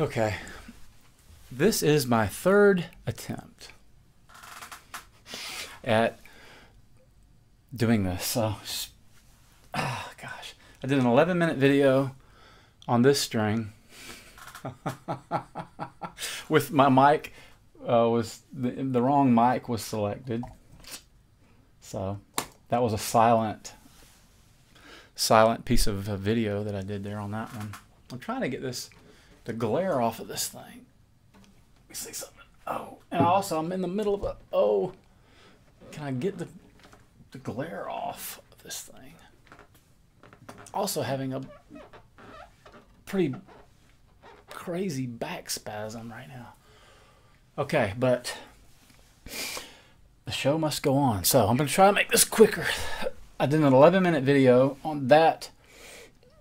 Okay, this is my third attempt at doing this. So, gosh, I did an 11-minute video on this string with my mic was the wrong mic was selected, so that was a silent piece of video that I did there on that one. I'm trying to get the glare off of this thing. Let me see something. Oh, and also I'm in the middle of a, oh, can I get the glare off of this thing? Also having a pretty crazy back spasm right now. Okay, but the show must go on. So I'm going to try to make this quicker. I did an 11-minute video on that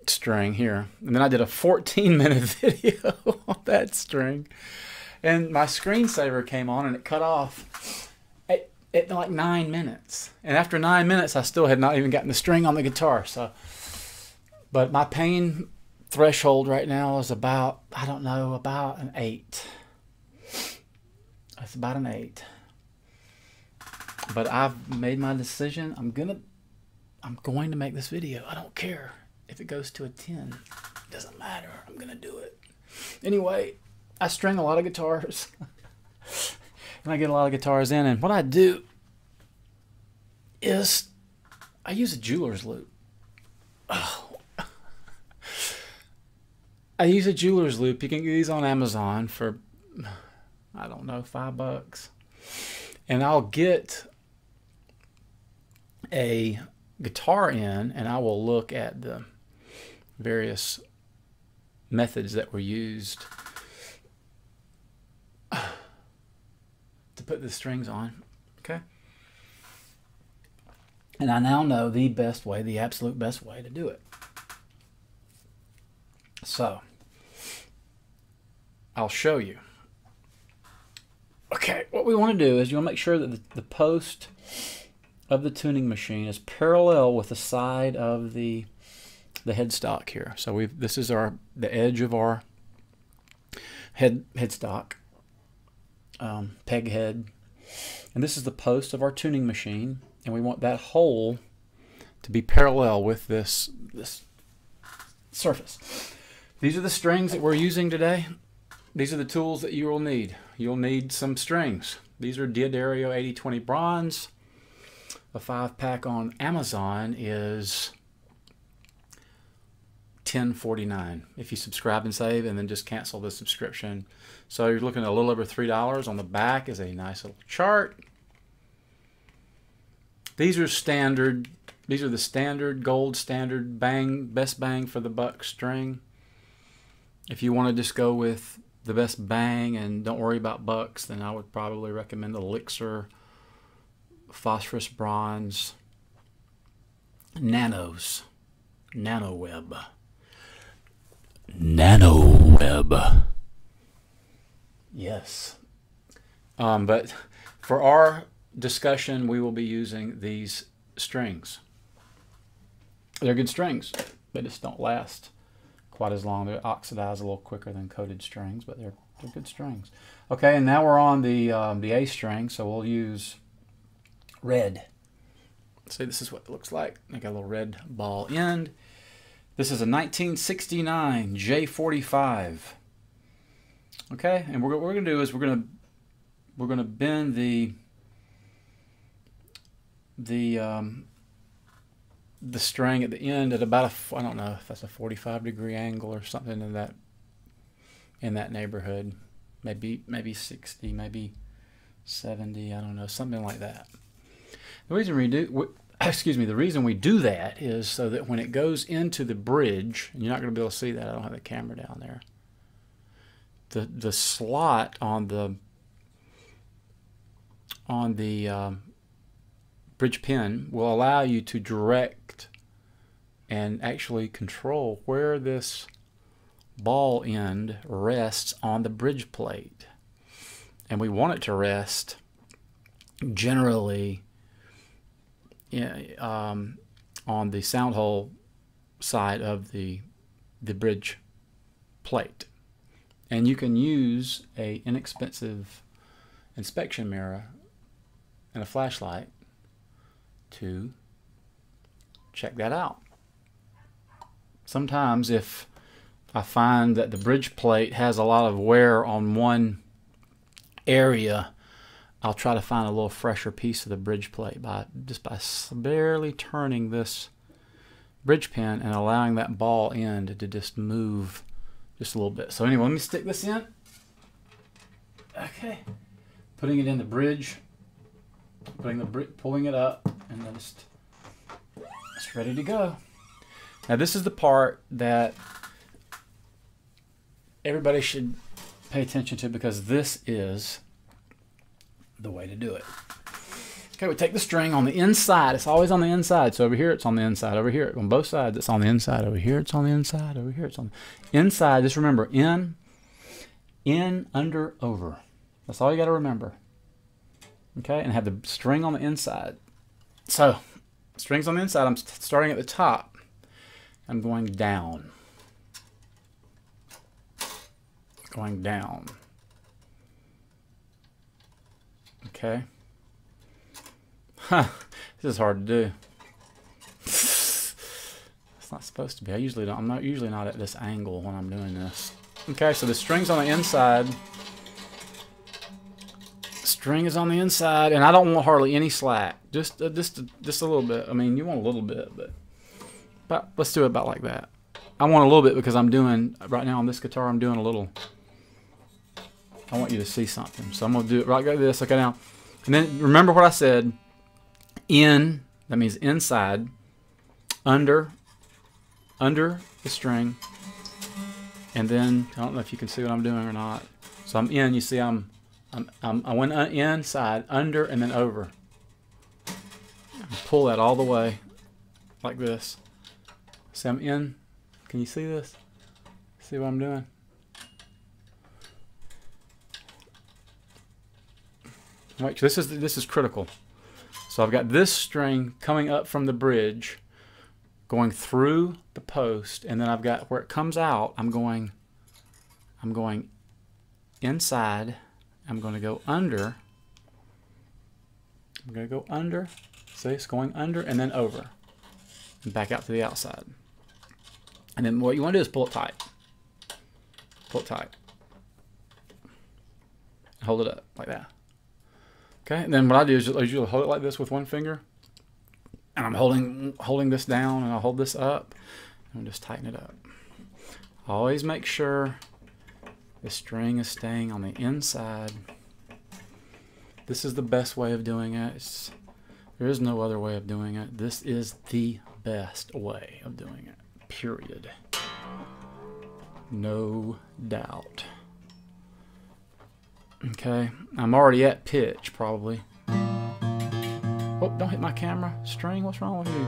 string here, and then I did a 14-minute video on that string, and my screensaver came on and it cut off at like 9 minutes, and after 9 minutes I still had not even gotten the string on the guitar. So, but my pain threshold right now is about, I don't know, about an 8. It's about an 8. But I've made my decision. I'm going to make this video. I don't care if it goes to a 10. It doesn't matter. I'm going to do it. Anyway, I string a lot of guitars. And I get a lot of guitars in. And what I do is I use a jeweler's loop. Oh. I use a jeweler's loop. You can get these on Amazon for, I don't know, $5. And I'll get a guitar in, and I will look at the various methods that were used to put the strings on. Okay? And I now know the best way, the absolute best way to do it. So, I'll show you. Okay, what we want to do is you want to make sure that the post of the tuning machine is parallel with the side of the headstock here. So this is the edge of our headstock, peg head, and this is the post of our tuning machine, and we want that hole to be parallel with this surface. These are the strings that we're using today. These are the tools that you will need. You'll need some strings. These are D'Addario 8020 bronze. A 5-pack on Amazon is $10.49 if you subscribe and save and then just cancel the subscription. So you're looking at a little over $3. On the back is a nice little chart. These are standard. These are the standard gold standard best bang for the buck string. If you want to just go with the best bang and don't worry about bucks, then I would probably recommend the Elixir phosphorus bronze nanos, nanoweb. Yes. But for our discussion, we will be using these strings. They're good strings. They just don't last quite as long. They oxidize a little quicker than coated strings, but they're good strings. Okay, and now we're on the A string, so we'll use red. See, this is what it looks like. I got a little red ball end. This is a 1969 J45. Okay, and what we're going to do is we're going to bend the string at the end at about I don't know if that's a 45-degree angle or something in that neighborhood. Maybe 60, maybe 70. I don't know, something like that. The reason the reason we do that is so that when it goes into the bridge, and you're not going to be able to see that. I don't have the camera down there. The slot on the bridge pin will allow you to direct and actually control where this ball end rests on the bridge plate. And we want it to rest generally on the sound hole side of the bridge plate. And you can use a inexpensive inspection mirror and a flashlight to check that out. Sometimes if I find that the bridge plate has a lot of wear on one area, I'll try to find a little fresher piece of the bridge plate by barely turning this bridge pin and allowing that ball end to just move just a little bit. So anyway, let me stick this in. Okay, putting it in the bridge, pulling it up, and then it's ready to go. Now this is the part that everybody should pay attention to, because this is the way to do it. Okay, we take the string on the inside. It's always on the inside. So over here, it's on the inside. Over here, on both sides, it's on the inside. Over here, it's on the inside. Over here, it's on the inside. Just remember, in, under, over. That's all you got to remember. Okay, and have the string on the inside. So, string's on the inside. I'm starting at the top. I'm going down. Going down. Okay. Huh, this is hard to do. It's not supposed to be. I'm not usually not at this angle when I'm doing this. Okay, so the string's on the inside. String is on the inside, and I don't want hardly any slack. Just a little bit. I mean, you want a little bit, but let's do it about like that. I want a little bit because I'm doing right now on this guitar. I'm doing a little. I want you to see something, so I'm gonna do it right like this. Okay, now, and then remember what I said. In, that means inside, under the string, and then I don't know if you can see what I'm doing or not. So I'm in. You see, I went inside, under, and then over. Pull that all the way, like this. See, I'm in. Can you see this? See what I'm doing? Right, this is critical. So I've got this string coming up from the bridge, going through the post, and then I've got where it comes out. I'm going inside. I'm going to go under. I'm going to go under. See, it's going under and then over, and back out to the outside. And then what you want to do is pull it tight. Pull it tight. Hold it up like that. Okay, and then what I do is usually hold it like this with one finger, and I'm holding this down, and I'll hold this up, and just tighten it up. Always make sure the string is staying on the inside. This is the best way of doing it. There is no other way of doing it. This is the best way of doing it, period. No doubt. Okay, I'm already at pitch, probably. Oh, don't hit my camera. String, what's wrong with you?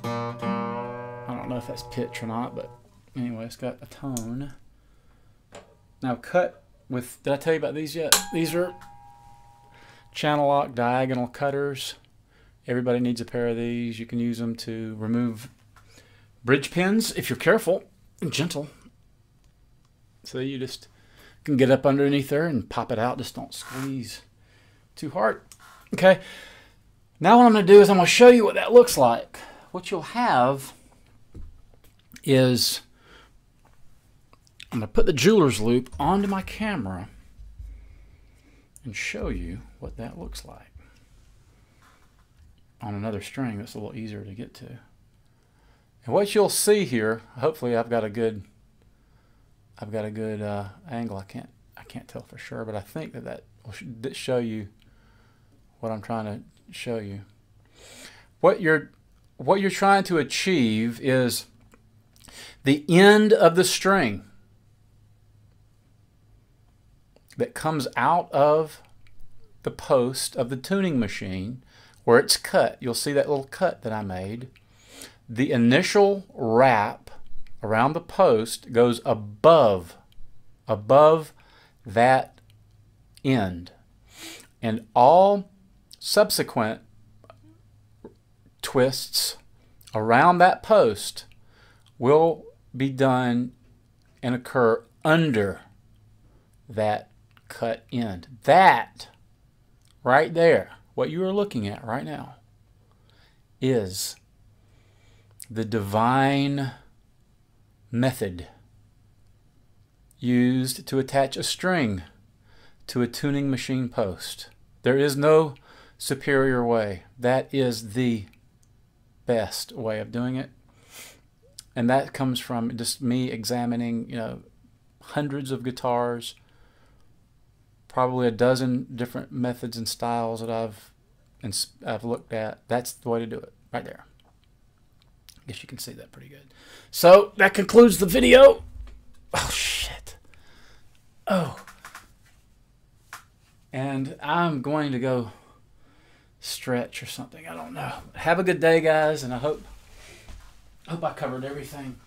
I don't know if that's pitch or not, but anyway, it's got a tone. Now cut with, did I tell you about these yet? These are channel lock diagonal cutters. Everybody needs a pair of these. You can use them to remove bridge pins if you're careful and gentle. So you just can get up underneath there and pop it out. Just don't squeeze too hard. Okay, now what I'm going to do is I'm going to show you what that looks like. What you'll have is I'm going to put the jeweler's loop onto my camera and show you what that looks like on another string that's a little easier to get to. And what you'll see here, hopefully I've got a good angle. I can't tell for sure, but I think that will show you what I'm trying to show you. What you're trying to achieve is the end of the string that comes out of the post of the tuning machine where it's cut. You'll see that little cut that I made. The initial wrap around the post goes above that end, and all subsequent twists around that post will be done and occur under that cut end. That right there, what you are looking at right now, is the divine method used to attach a string to a tuning machine post. There is no superior way. That is the best way of doing it. And that comes from just me examining, hundreds of guitars, probably a dozen different methods and styles that I've looked at. That's the way to do it, right there. I guess you can see that pretty good. So that concludes the video. Oh shit. Oh. And I'm going to go stretch or something. I don't know. Have a good day, guys, and I hope I covered everything.